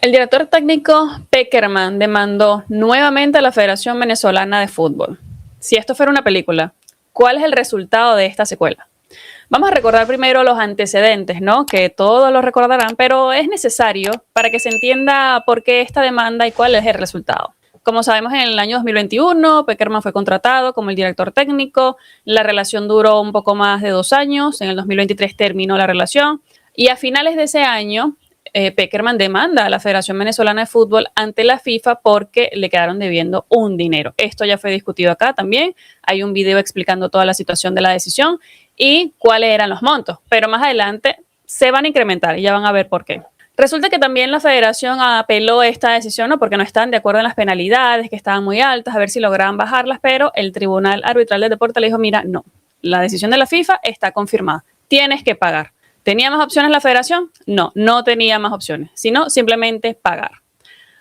El director técnico Pekerman demandó nuevamente a la Federación Venezolana de Fútbol. Si esto fuera una película, ¿cuál es el resultado de esta secuela? Vamos a recordar primero los antecedentes, ¿no? Que todos lo recordarán, pero es necesario para que se entienda por qué esta demanda y cuál es el resultado. Como sabemos, en el año 2021, Pekerman fue contratado como el director técnico. La relación duró un poco más de 2 años. En el 2023 terminó la relación. Y a finales de ese año, Pekerman demanda a la Federación Venezolana de Fútbol ante la FIFA porque le quedaron debiendo un dinero. Esto ya fue discutido acá también. Hay un video explicando toda la situación de la decisión y cuáles eran los montos. Pero más adelante se van a incrementar y ya van a ver por qué. Resulta que también la federación apeló esta decisión, ¿no? Porque no estaban de acuerdo en las penalidades, que estaban muy altas, a ver si lograban bajarlas, pero el Tribunal Arbitral del Deporte le dijo, mira, no, la decisión de la FIFA está confirmada, tienes que pagar. ¿Tenía más opciones la federación? No, no tenía más opciones, sino simplemente pagar.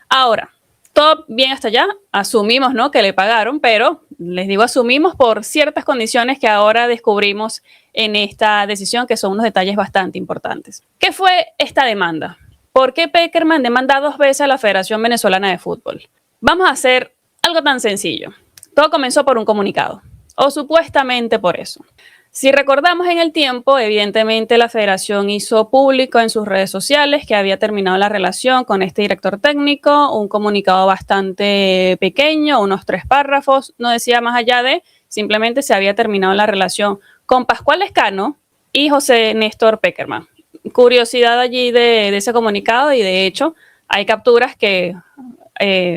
Ahora, todo bien hasta allá, asumimos, ¿no?, que le pagaron, pero les digo asumimos por ciertas condiciones que ahora descubrimos en esta decisión, que son unos detalles bastante importantes. ¿Qué fue esta demanda? ¿Por qué Pekerman demanda 2 veces a la Federación Venezolana de Fútbol? Vamos a hacer algo tan sencillo. Todo comenzó por un comunicado, o supuestamente por eso. Si recordamos en el tiempo, evidentemente la federación hizo público en sus redes sociales que había terminado la relación con este director técnico, un comunicado bastante pequeño, unos 3 párrafos, no decía más allá de, simplemente se había terminado la relación con Pascual Lescano y José Néstor Pekerman. Curiosidad allí de ese comunicado y de hecho hay capturas que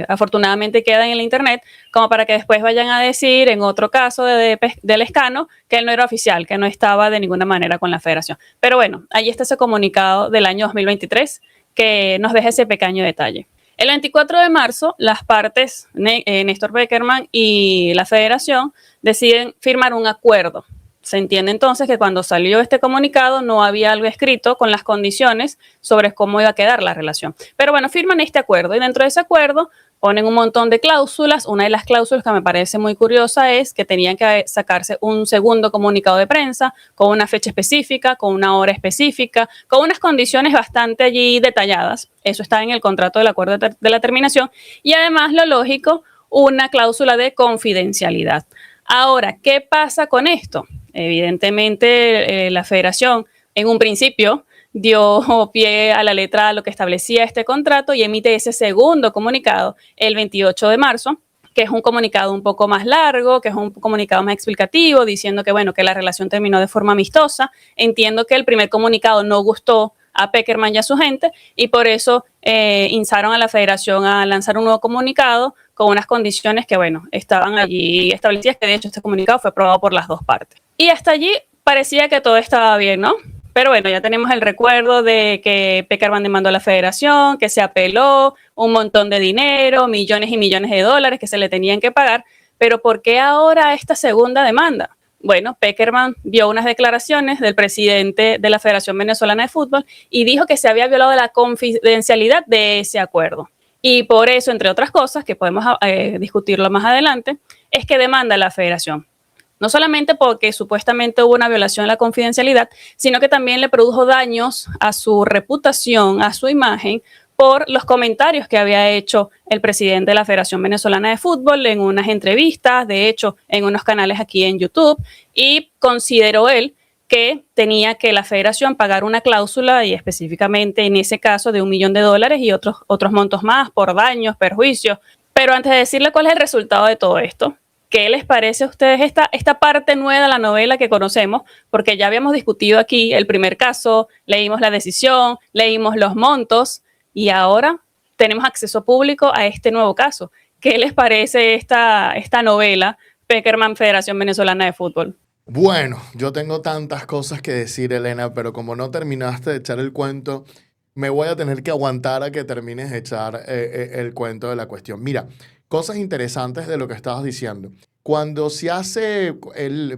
afortunadamente quedan en el internet, como para que después vayan a decir en otro caso de Lescano que él no era oficial, que no estaba de ninguna manera con la federación. Pero bueno, ahí está ese comunicado del año 2023 que nos deja ese pequeño detalle. El 24 de marzo, las partes, Néstor Pekerman y la federación, deciden firmar un acuerdo. Se entiende entonces que cuando salió este comunicado no había algo escrito con las condiciones sobre cómo iba a quedar la relación. Pero bueno, firman este acuerdo y dentro de ese acuerdo ponen un montón de cláusulas. Una de las cláusulas que me parece muy curiosa es que tenían que sacarse un segundo comunicado de prensa con una fecha específica, con una hora específica, con unas condiciones bastante allí detalladas. Eso está en el contrato del acuerdo de la terminación y además, lo lógico, una cláusula de confidencialidad. Ahora, ¿qué pasa con esto? Evidentemente, la federación en un principio dio pie a la letra a lo que establecía este contrato y emite ese segundo comunicado el 28 de marzo, que es un comunicado un poco más largo, que es un comunicado más explicativo, diciendo que, bueno, que la relación terminó de forma amistosa. Entiendo que el primer comunicado no gustó a Pekerman y a su gente y por eso instaron a la federación a lanzar un nuevo comunicado con unas condiciones que, bueno, estaban allí establecidas, que de hecho este comunicado fue aprobado por las 2 partes. Y hasta allí parecía que todo estaba bien, ¿no? Pero bueno, ya tenemos el recuerdo de que Pekerman demandó a la federación, que se apeló, un montón de dinero, millones y millones de dólares que se le tenían que pagar. Pero ¿por qué ahora esta segunda demanda? Bueno, Pekerman vio unas declaraciones del presidente de la Federación Venezolana de Fútbol y dijo que se había violado la confidencialidad de ese acuerdo. Y por eso, entre otras cosas, que podemos discutirlo más adelante, es que demanda a la federación. No solamente porque supuestamente hubo una violación de la confidencialidad, sino que también le produjo daños a su reputación, a su imagen, por los comentarios que había hecho el presidente de la Federación Venezolana de Fútbol en unas entrevistas, de hecho, en unos canales aquí en YouTube, y consideró él que tenía que la federación pagar una cláusula, y específicamente en ese caso de $1 millón y otros montos más por daños, perjuicios. Pero antes de decirle cuál es el resultado de todo esto, ¿qué les parece a ustedes esta parte nueva de la novela que conocemos? Porque ya habíamos discutido aquí el primer caso, leímos la decisión, leímos los montos y ahora tenemos acceso público a este nuevo caso. ¿Qué les parece esta novela Pekerman Federación Venezolana de Fútbol? Bueno, yo tengo tantas cosas que decir, Elena, pero como no terminaste de echar el cuento, me voy a tener que aguantar a que termines de echar el cuento de la cuestión. Mira, cosas interesantes de lo que estabas diciendo. Cuando se hace,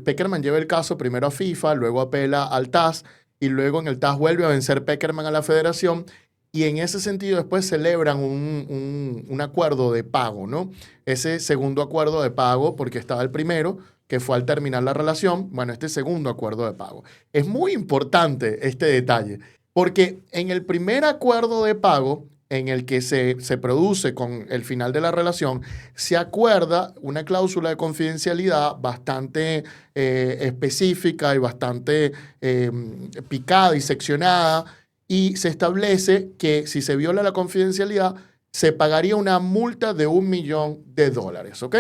Pekerman lleva el caso primero a FIFA, luego apela al TAS y luego en el TAS vuelve a vencer Pekerman a la federación y en ese sentido después celebran un acuerdo de pago, ¿no? Ese segundo acuerdo de pago, porque estaba el primero, que fue al terminar la relación, bueno, este segundo acuerdo de pago. Es muy importante este detalle, porque en el primer acuerdo de pago, en el que se produce con el final de la relación, se acuerda una cláusula de confidencialidad bastante específica y bastante picada y seccionada, y se establece que si se viola la confidencialidad, se pagaría una multa de $1.000.000, ¿ok?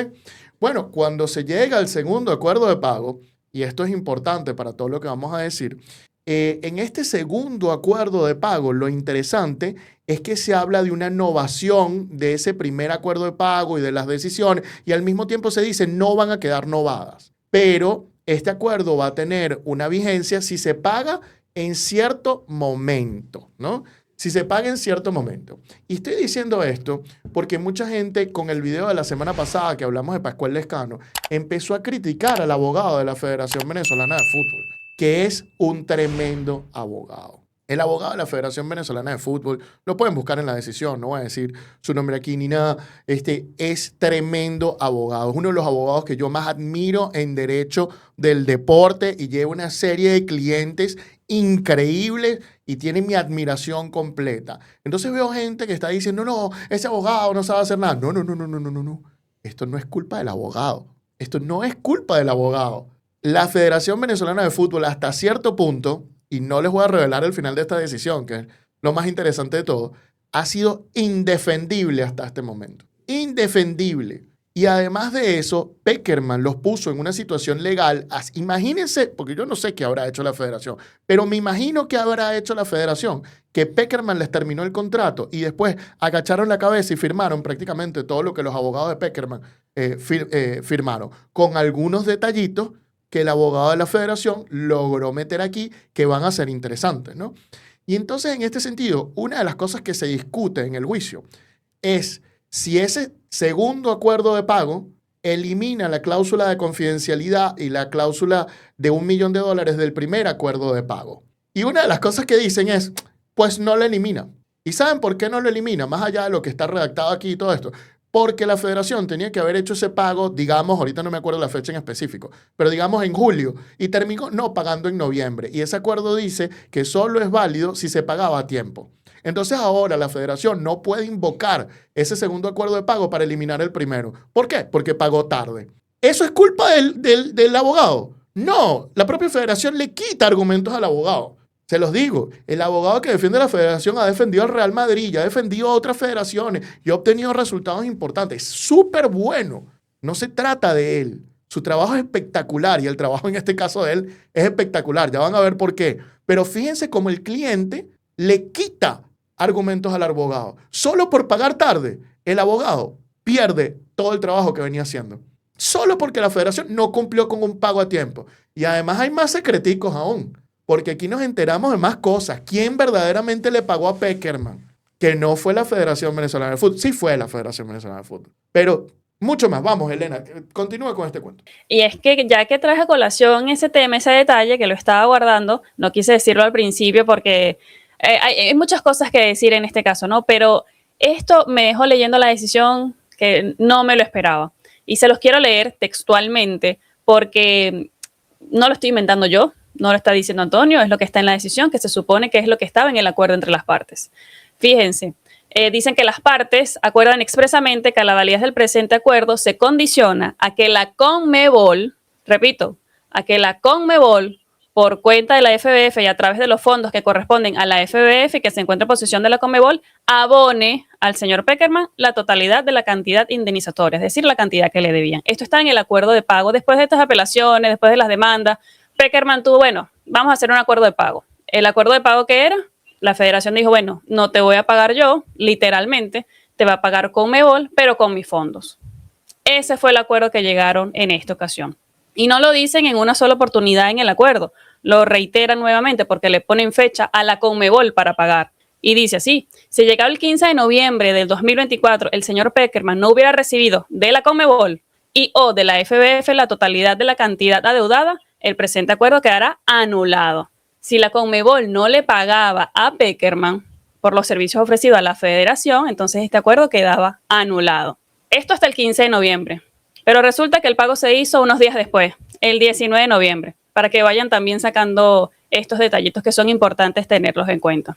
Bueno, cuando se llega al segundo acuerdo de pago, y esto es importante para todo lo que vamos a decir, en este segundo acuerdo de pago, lo interesante es que se habla de una novación de ese primer acuerdo de pago y de las decisiones, y al mismo tiempo se dice no van a quedar novadas, pero este acuerdo va a tener una vigencia si se paga en cierto momento, ¿no? Si se paga en cierto momento. Y estoy diciendo esto porque mucha gente con el video de la semana pasada que hablamos de Pascual Lescano empezó a criticar al abogado de la Federación Venezolana de Fútbol, que es un tremendo abogado. El abogado de la Federación Venezolana de Fútbol, lo pueden buscar en la decisión, no voy a decir su nombre aquí ni nada, es tremendo abogado. Es uno de los abogados que yo más admiro en derecho del deporte y lleva una serie de clientes increíbles y tiene mi admiración completa. Entonces veo gente que está diciendo, no, ese abogado no sabe hacer nada. No, no, no, no, no, no, no, no. Esto no es culpa del abogado. Esto no es culpa del abogado. La Federación Venezolana de Fútbol hasta cierto punto, y no les voy a revelar el final de esta decisión, que es lo más interesante de todo, ha sido indefendible hasta este momento. Indefendible. Y además de eso, Pekerman los puso en una situación legal. Imagínense, porque yo no sé qué habrá hecho la federación, pero me imagino que habrá hecho la federación, que Pekerman les terminó el contrato y después agacharon la cabeza y firmaron prácticamente todo lo que los abogados de Pekerman firmaron, con algunos detallitos que el abogado de la federación logró meter aquí que van a ser interesantes, ¿no? Y entonces, en este sentido, una de las cosas que se discute en el juicio es si ese segundo acuerdo de pago elimina la cláusula de confidencialidad y la cláusula de $1.000.000 del primer acuerdo de pago. Y una de las cosas que dicen es, pues no lo elimina. ¿Y saben por qué no lo elimina? Más allá de lo que está redactado aquí y todo esto. Porque la federación tenía que haber hecho ese pago, digamos, ahorita no me acuerdo la fecha en específico, pero digamos en julio, y terminó no pagando en noviembre. Y ese acuerdo dice que solo es válido si se pagaba a tiempo. Entonces ahora la federación no puede invocar ese segundo acuerdo de pago para eliminar el primero. ¿Por qué? Porque pagó tarde. ¿Eso es culpa del abogado? No, la propia federación le quita argumentos al abogado. Se los digo, el abogado que defiende la federación ha defendido al Real Madrid, ya ha defendido a otras federaciones y ha obtenido resultados importantes. Es súper bueno. No se trata de él. Su trabajo es espectacular y el trabajo en este caso de él es espectacular. Ya van a ver por qué. Pero fíjense cómo el cliente le quita argumentos al abogado. Solo por pagar tarde, el abogado pierde todo el trabajo que venía haciendo. Solo porque la federación no cumplió con un pago a tiempo. Y además hay más secreticos aún. Porque aquí nos enteramos de más cosas. ¿Quién verdaderamente le pagó a Pekerman? Que no fue la Federación Venezolana de Fútbol. Sí fue la Federación Venezolana de Fútbol. Pero mucho más. Vamos, Elena, continúa con este cuento. Y es que ya que traje a colación ese tema, ese detalle, que lo estaba guardando, no quise decirlo al principio porque hay muchas cosas que decir en este caso, ¿no? Pero esto me dejó leyendo la decisión que no me lo esperaba. Y se los quiero leer textualmente porque no lo estoy inventando yo. No lo está diciendo Antonio, es lo que está en la decisión, que se supone que es lo que estaba en el acuerdo entre las partes. Fíjense, dicen que las partes acuerdan expresamente que la validez del presente acuerdo se condiciona a que la Conmebol, repito, a que la Conmebol, por cuenta de la FBF y a través de los fondos que corresponden a la FBF y que se encuentra en posesión de la Conmebol, abone al señor Pekerman la totalidad de la cantidad indemnizatoria, es decir, la cantidad que le debían. Esto está en el acuerdo de pago. Después de estas apelaciones, después de las demandas, Pekerman tuvo, bueno, vamos a hacer un acuerdo de pago. ¿El acuerdo de pago qué era? La federación dijo, bueno, no te voy a pagar yo, literalmente, te va a pagar Conmebol, pero con mis fondos. Ese fue el acuerdo que llegaron en esta ocasión. Y no lo dicen en una sola oportunidad en el acuerdo, lo reiteran nuevamente porque le ponen fecha a la Conmebol para pagar. Y dice así, si llegado el 15 de noviembre del 2024 el señor Pekerman no hubiera recibido de la Conmebol y o de la FBF la totalidad de la cantidad adeudada, el presente acuerdo quedará anulado. Si la Conmebol no le pagaba a Pekerman por los servicios ofrecidos a la federación, entonces este acuerdo quedaba anulado. Esto hasta el 15 de noviembre. Pero resulta que el pago se hizo unos días después, el 19 de noviembre, para que vayan también sacando estos detallitos que son importantes tenerlos en cuenta.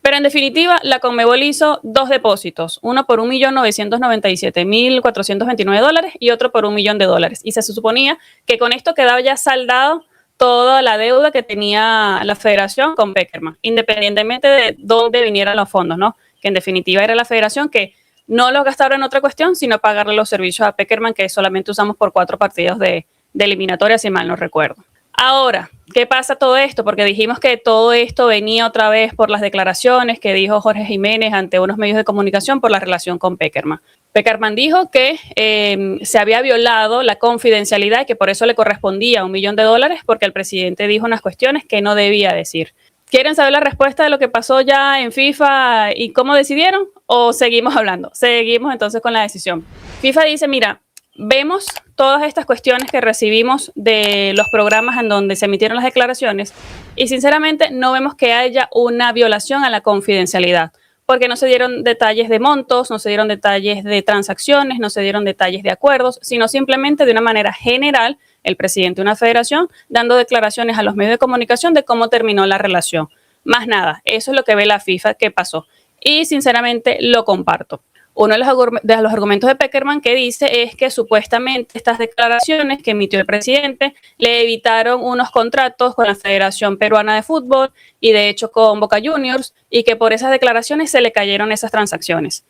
Pero en definitiva, la Conmebol hizo 2 depósitos, uno por $1.997.429 y otro por $1 millón. Y se suponía que con esto quedaba ya saldado toda la deuda que tenía la federación con Pekerman, independientemente de dónde vinieran los fondos, ¿no? Que en definitiva era la federación que no los gastaba en otra cuestión, sino pagarle los servicios a Pekerman, que solamente usamos por 4 partidos de eliminatoria, si mal no recuerdo. Ahora, ¿qué pasa todo esto? Porque dijimos que todo esto venía otra vez por las declaraciones que dijo Jorge Jiménez ante unos medios de comunicación por la relación con Pekerman. Pekerman dijo que se había violado la confidencialidad y que por eso le correspondía $1 millón porque el presidente dijo unas cuestiones que no debía decir. ¿Quieren saber la respuesta de lo que pasó ya en FIFA y cómo decidieron? ¿O seguimos hablando? Seguimos entonces con la decisión. FIFA dice, mira, vemos todas estas cuestiones que recibimos de los programas en donde se emitieron las declaraciones y sinceramente no vemos que haya una violación a la confidencialidad, porque no se dieron detalles de montos, no se dieron detalles de transacciones, no se dieron detalles de acuerdos, sino simplemente de una manera general el presidente de una federación dando declaraciones a los medios de comunicación de cómo terminó la relación. Más nada, eso es lo que ve la FIFA que pasó y sinceramente lo comparto. Uno de los argumentos de Pekerman que dice es que supuestamente estas declaraciones que emitió el presidente le evitaron unos contratos con la Federación Peruana de Fútbol y de hecho con Boca Juniors y que por esas declaraciones se le cayeron esas transacciones.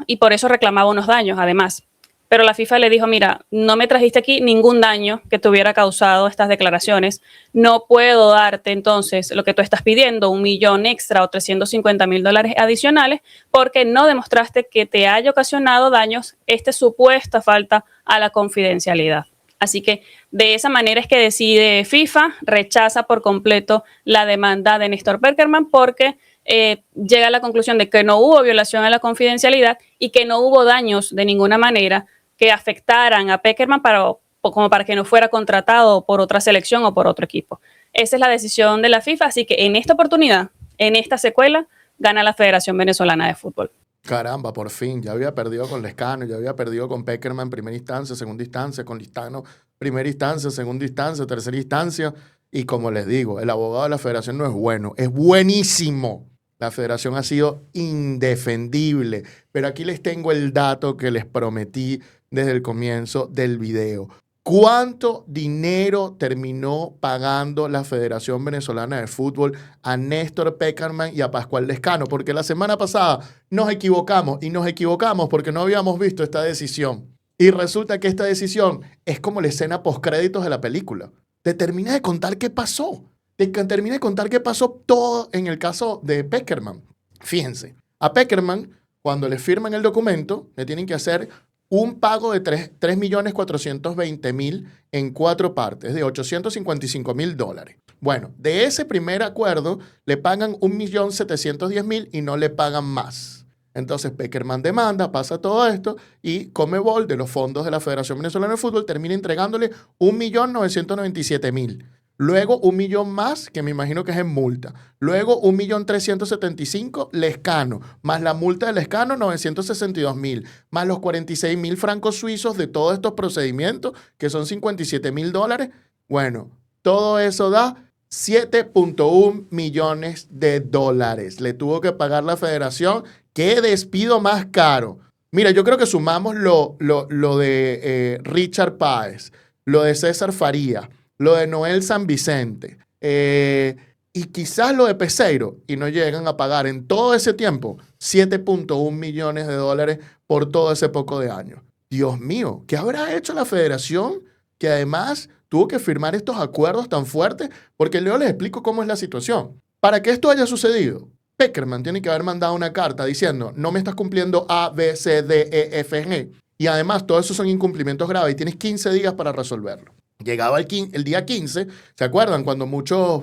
Y por eso reclamaba unos daños además. Pero la FIFA le dijo, mira, no me trajiste aquí ningún daño que te hubiera causado estas declaraciones. No puedo darte entonces lo que tú estás pidiendo, $1 millón extra o $350.000 adicionales, porque no demostraste que te haya ocasionado daños esta supuesta falta a la confidencialidad. Así que de esa manera es que decide FIFA, rechaza por completo la demanda de Néstor Pekerman porque llega a la conclusión de que no hubo violación a la confidencialidad y que no hubo daños de ninguna manera que afectaran a Pekerman como para que no fuera contratado por otra selección o por otro equipo. Esa es la decisión de la FIFA, así que en esta oportunidad, en esta secuela, gana la Federación Venezolana de Fútbol. Caramba, por fin, ya había perdido con Lescano, ya había perdido con Pekerman en primera instancia, segunda instancia, con Listano, primera instancia, segunda instancia, tercera instancia, y como les digo, el abogado de la federación no es bueno, es buenísimo. La federación ha sido indefendible, pero aquí les tengo el dato que les prometí desde el comienzo del video. ¿Cuánto dinero terminó pagando la Federación Venezolana de Fútbol a Néstor Pekerman y a Pascual Lescano? Porque la semana pasada nos equivocamos porque no habíamos visto esta decisión. Y resulta que esta decisión es como la escena postcréditos de la película. Te termina de contar qué pasó. Termina de contar qué pasó todo en el caso de Pekerman. Fíjense, a Pekerman, cuando le firman el documento, le tienen que hacer un pago de $3.420.000 en 4 partes, de $855.000. Bueno, de ese primer acuerdo le pagan $1.710.000 y no le pagan más. Entonces Pekerman demanda, pasa todo esto y Conmebol, de los fondos de la Federación Venezolana de Fútbol, termina entregándole $1.997.000. Luego $1 millón más, que me imagino que es en multa. Luego $1.375.000 Lescano, más la multa de Lescano, $962.000, más los 46.000 francos suizos de todos estos procedimientos, que son $57.000. Bueno, todo eso da $7.1 millones. Le tuvo que pagar la federación. ¡Qué despido más caro! Mira, yo creo que sumamos lo de Richard Páez, lo de César Faría, lo de Noel San Vicente y quizás lo de Peseiro y no llegan a pagar en todo ese tiempo $7.1 millones por todo ese poco de años. Dios mío, ¿qué habrá hecho la federación que además tuvo que firmar estos acuerdos tan fuertes? Porque luego les explico cómo es la situación. Para que esto haya sucedido, Pekerman tiene que haber mandado una carta diciendo no me estás cumpliendo A, B, C, D, E, F, G. Y además todos esos son incumplimientos graves y tienes 15 días para resolverlo. Llegaba el día 15, ¿se acuerdan? Cuando muchos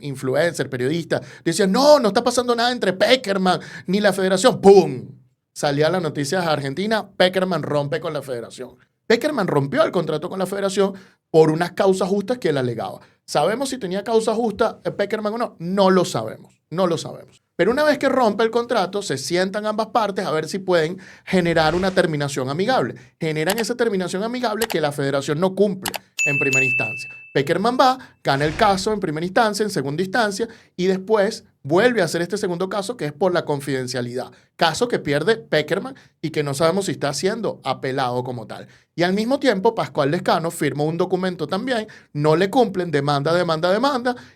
influencers, periodistas, decían, no está pasando nada entre Pekerman ni la federación. ¡Pum! Salía la noticia de Argentina, Pekerman rompe con la federación. Pekerman rompió el contrato con la federación por unas causas justas que él alegaba. ¿Sabemos si tenía causa justa Pekerman o no? No lo sabemos. Pero una vez que rompe el contrato, se sientan ambas partes a ver si pueden generar una terminación amigable. Generan esa terminación amigable que la federación no cumple en primera instancia. Pekerman va, gana el caso en primera instancia, en segunda instancia, y después vuelve a hacer este segundo caso que es por la confidencialidad. Caso que pierde Pekerman y que no sabemos si está siendo apelado como tal. Y al mismo tiempo, Pascual Lescano firmó un documento también, no le cumplen, demanda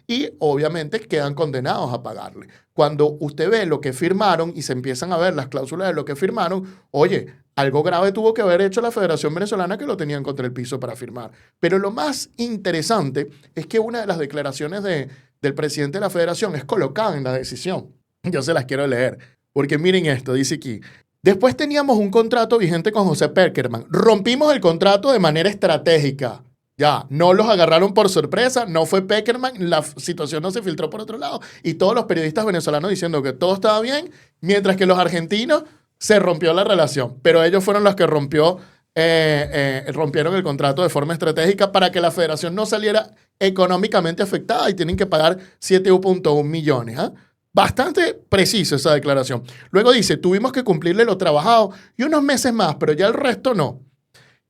y obviamente quedan condenados a pagarle. Cuando usted ve lo que firmaron y se empiezan a ver las cláusulas de lo que firmaron, oye, algo grave tuvo que haber hecho la Federación Venezolana que lo tenían contra el piso para firmar. Pero lo más interesante es que una de las declaraciones del presidente de la Federación es colocada en la decisión. Yo se las quiero leer, porque miren esto, dice aquí. Después teníamos un contrato vigente con José Pekerman. Rompimos el contrato de manera estratégica. Ya, no los agarraron por sorpresa, no fue Pekerman, la situación no se filtró por otro lado. Y todos los periodistas venezolanos diciendo que todo estaba bien, mientras que los argentinos se rompió la relación. Pero ellos fueron los que rompieron el contrato de forma estratégica para que la federación no saliera económicamente afectada y tienen que pagar 7.1 millones. ¿Eh? Bastante preciso esa declaración. Luego dice, tuvimos que cumplirle lo trabajado y unos meses más, pero ya el resto no.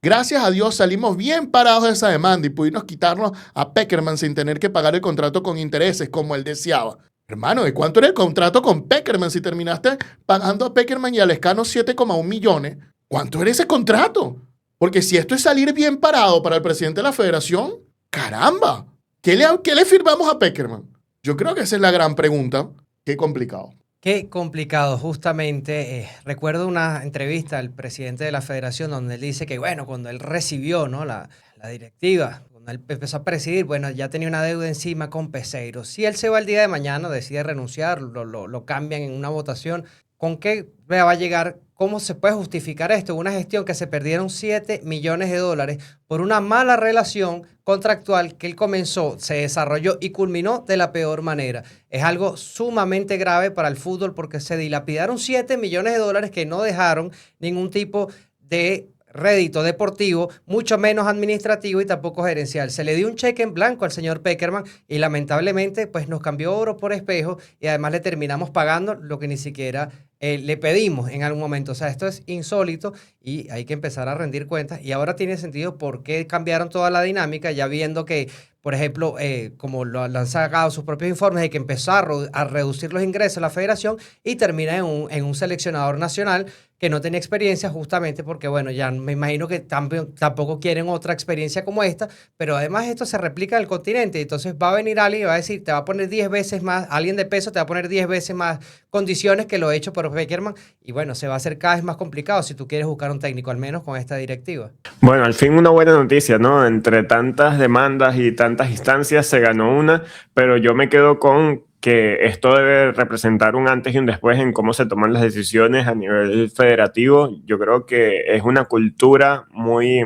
Gracias a Dios salimos bien parados de esa demanda y pudimos quitarnos a Pekerman sin tener que pagar el contrato con intereses como él deseaba. Hermano, ¿de cuánto era el contrato con Pekerman si terminaste pagando a Pekerman y a Lescano 7,1 millones? ¿Cuánto era ese contrato? Porque si esto es salir bien parado para el presidente de la federación, ¡caramba! ¿Qué le firmamos a Pekerman? Yo creo que esa es la gran pregunta. Qué complicado. Qué complicado, justamente. Recuerdo una entrevista al presidente de la federación donde él dice que, bueno, cuando él recibió, ¿no?, la directiva, cuando él empezó a presidir, bueno, ya tenía una deuda encima con Peseiro. Si él se va el día de mañana, decide renunciar, lo cambian en una votación, ¿con qué va a llegar? ¿Cómo se puede justificar esto? Una gestión que se perdieron 7 millones de dólares por una mala relación contractual que él comenzó, se desarrolló y culminó de la peor manera. Es algo sumamente grave para el fútbol porque se dilapidaron 7 millones de dólares que no dejaron ningún tipo de rédito deportivo, mucho menos administrativo y tampoco gerencial. Se le dio un cheque en blanco al señor Pekerman y lamentablemente pues nos cambió oro por espejo y además le terminamos pagando lo que ni siquiera le pedimos en algún momento. O sea, esto es insólito y hay que empezar a rendir cuentas y ahora tiene sentido por qué cambiaron toda la dinámica, ya viendo que, por ejemplo, como lo han sacado sus propios informes de que empezó a reducir los ingresos a la federación y termina en un seleccionador nacional que no tenía experiencia justamente porque, bueno, ya me imagino que tampoco quieren otra experiencia como esta, pero además esto se replica en el continente, entonces va a venir alguien y va a decir, te va a poner 10 veces más, alguien de peso te va a poner 10 veces más condiciones que lo hecho por Pekerman y bueno, se va a hacer cada vez más complicado si tú quieres buscar un técnico, al menos con esta directiva. Bueno, al fin una buena noticia, ¿no? Entre tantas demandas y tantas instancias se ganó una, pero yo me quedo con que esto debe representar un antes y un después en cómo se toman las decisiones a nivel federativo. Yo creo que es una cultura muy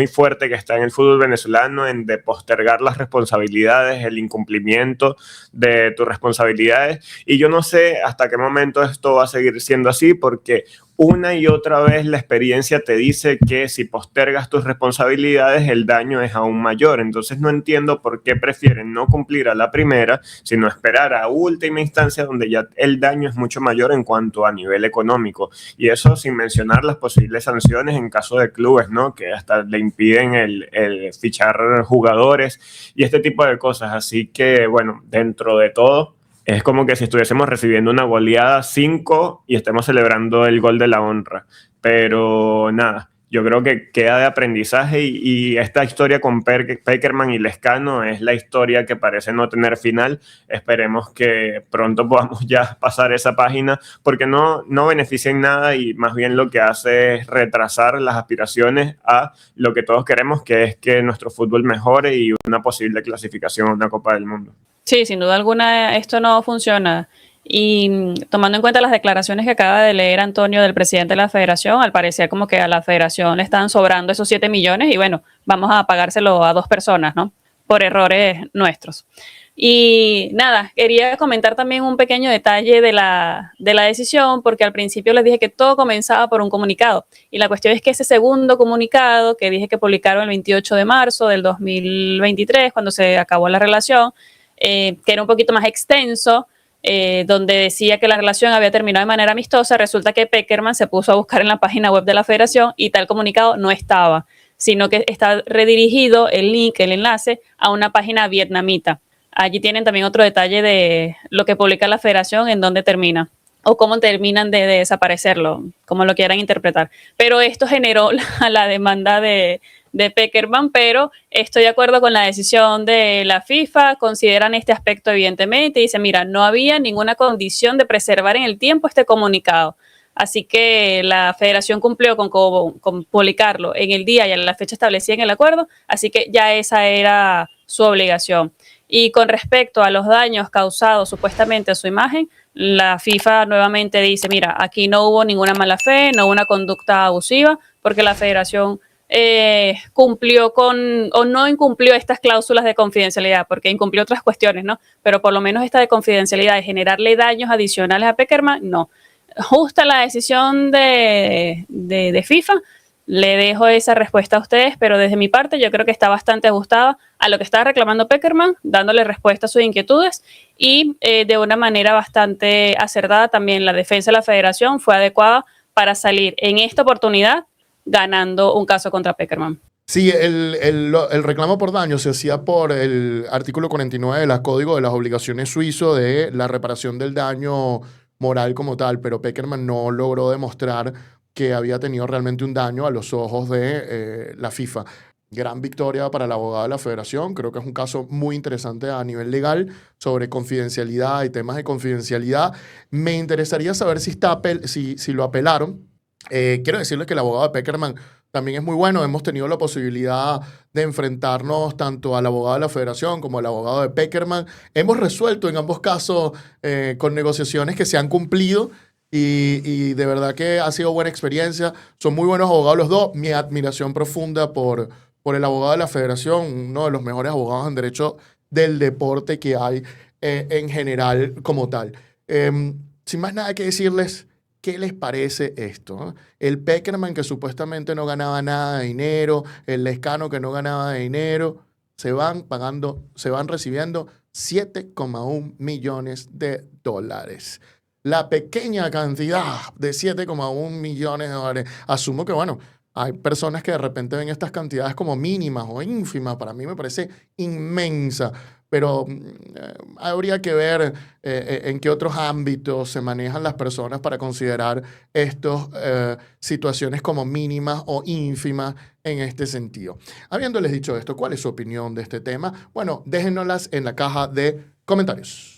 fuerte que está en el fútbol venezolano en de postergar las responsabilidades, el incumplimiento de tus responsabilidades. Y yo no sé hasta qué momento esto va a seguir siendo así, porque una y otra vez la experiencia te dice que si postergas tus responsabilidades, el daño es aún mayor. Entonces no entiendo por qué prefieren no cumplir a la primera, sino esperar a última instancia donde ya el daño es mucho mayor en cuanto a nivel económico. Y eso sin mencionar las posibles sanciones en caso de clubes, ¿no?, que hasta le impiden el fichar jugadores y este tipo de cosas. Así que, bueno, dentro de todo, es como que si estuviésemos recibiendo una goleada 5 y estemos celebrando el gol de la honra. Pero nada, yo creo que queda de aprendizaje y esta historia con Pekerman y Lescano es la historia que parece no tener final. Esperemos que pronto podamos ya pasar esa página porque no beneficia en nada y más bien lo que hace es retrasar las aspiraciones a lo que todos queremos, que es que nuestro fútbol mejore y una posible clasificación a una Copa del Mundo. Sí, sin duda alguna esto no funciona. Y tomando en cuenta las declaraciones que acaba de leer Antonio del presidente de la federación, al parecer como que a la federación le están sobrando esos 7 millones y bueno, vamos a pagárselo a 2 personas, ¿no? Por errores nuestros. Y nada, quería comentar también un pequeño detalle de la decisión, porque al principio les dije que todo comenzaba por un comunicado. Y la cuestión es que ese segundo comunicado que dije que publicaron el 28 de marzo del 2023, cuando se acabó la relación, que era un poquito más extenso, donde decía que la relación había terminado de manera amistosa, resulta que Pekerman se puso a buscar en la página web de la federación y tal comunicado no estaba, sino que está redirigido el link, el enlace, a una página vietnamita. Allí tienen también otro detalle de lo que publica la federación, en dónde termina o cómo terminan de desaparecerlo, como lo quieran interpretar. Pero esto generó la demanda de Pekerman, pero estoy de acuerdo con la decisión de la FIFA, consideran este aspecto evidentemente y dicen, mira, no había ninguna condición de preservar en el tiempo este comunicado. Así que la federación cumplió con publicarlo en el día y en la fecha establecida en el acuerdo, así que ya esa era su obligación. Y con respecto a los daños causados supuestamente a su imagen, la FIFA nuevamente dice, mira, aquí no hubo ninguna mala fe, no hubo una conducta abusiva, porque la federación cumplió o no incumplió estas cláusulas de confidencialidad, porque incumplió otras cuestiones, ¿no? Pero por lo menos esta de confidencialidad, de generarle daños adicionales a Pekerman, no. Justa la decisión de FIFA, le dejo esa respuesta a ustedes, pero desde mi parte yo creo que está bastante ajustada a lo que estaba reclamando Pekerman, dándole respuesta a sus inquietudes y de una manera bastante acertada también la defensa de la federación fue adecuada para salir en esta oportunidad ganando un caso contra Pekerman. Sí, el reclamo por daño se hacía por el artículo 49 del Código de las Obligaciones suizo de la reparación del daño moral como tal, pero Pekerman no logró demostrar que había tenido realmente un daño a los ojos de la FIFA. Gran victoria para el abogado de la federación. Creo que es un caso muy interesante a nivel legal sobre confidencialidad y temas de confidencialidad. Me interesaría saber si lo apelaron. Quiero decirles que el abogado de Pekerman también es muy bueno. Hemos tenido la posibilidad de enfrentarnos tanto al abogado de la federación como al abogado de Pekerman. Hemos resuelto en ambos casos con negociaciones que se han cumplido y de verdad que ha sido buena experiencia. Son muy buenos abogados los dos. Mi admiración profunda por el abogado de la federación, uno de los mejores abogados en derecho del deporte que hay en general como tal. Sin más nada que decirles, ¿qué les parece esto? El Pekerman que supuestamente no ganaba nada de dinero, el Lezcano que no ganaba de dinero, se van recibiendo 7,1 millones de dólares. La pequeña cantidad de 7,1 millones de dólares. Asumo que, bueno, hay personas que de repente ven estas cantidades como mínimas o ínfimas. Para mí me parece inmensa. Pero habría que ver en qué otros ámbitos se manejan las personas para considerar estas situaciones como mínimas o ínfimas en este sentido. Habiéndoles dicho esto, ¿cuál es su opinión de este tema? Bueno, déjennoslas en la caja de comentarios.